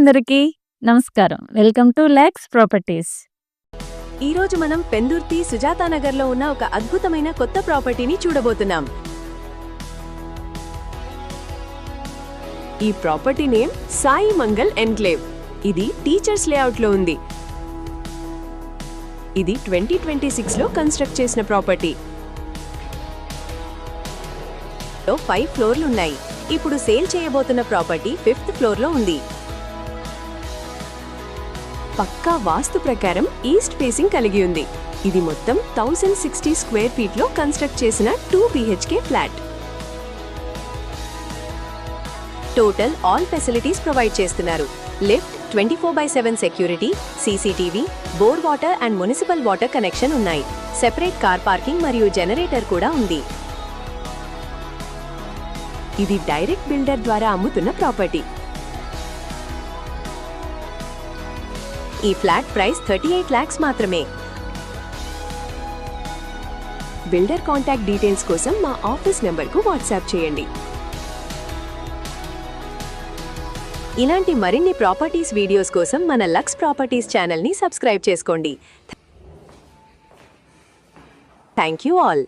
అందరికీ నమస్కారం. Welcome to lakhs properties. ఈరోజు మనం పెందుర్తి సుజాతానగర్లో ఉన్న ఒక అద్భుతమైన కొత్త ప్రాపర్టీని చూడబోతున్నాం. ఈ property name Sai Mangal enclave. ఇది టీచర్స్ లేఅవుట్లో ఉంది. ఇది 2026లో కన్స్ట్రక్ట్ చేసిన ప్రాపర్టీ. 5 ఫ్లోర్లు ఉన్నాయి. ఇప్పుడు సేల్ చేయబోతున్న ప్రాపర్టీ 5th ఫ్లోర్లో ఉంది. పక్కా వాస్తు ప్రకారం ఈస్ట్ ఫేసింగ్ కలిగి ఉంది. ఇది మొత్తం 1060 స్క్వేర్ ఫీట్లో కన్స్ట్రక్ట్ చేసిన 2 BHK flat. Total all facilities provide చేస్తున్నారు. Lift, 24/7 security, CCTV, bore water and municipal water connection ఉన్నాయి. సెపరేట్ కార్ పార్కింగ్ మరియు జనరేటర్ కూడా ఉంది. ఇది డైరెక్ట్ బిల్డర్ ద్వారా అమ్ముతున్న ప్రాపర్టీ. ఈ ఫ్లాట్ ప్రైస్ 38 lakhs మాత్రమే. బిల్డర్ కాంటాక్ట్ డీటెయిల్స్ కోసం మా ఆఫీస్ నెంబర్కు వాట్సాప్ చేయండి. ఇలాంటి మరిన్ని ప్రాపర్టీస్ వీడియోస్ కోసం మన లక్స్ ప్రాపర్టీస్ ఛానల్ని సబ్స్క్రైబ్ చేసుకోండి. Thank you all.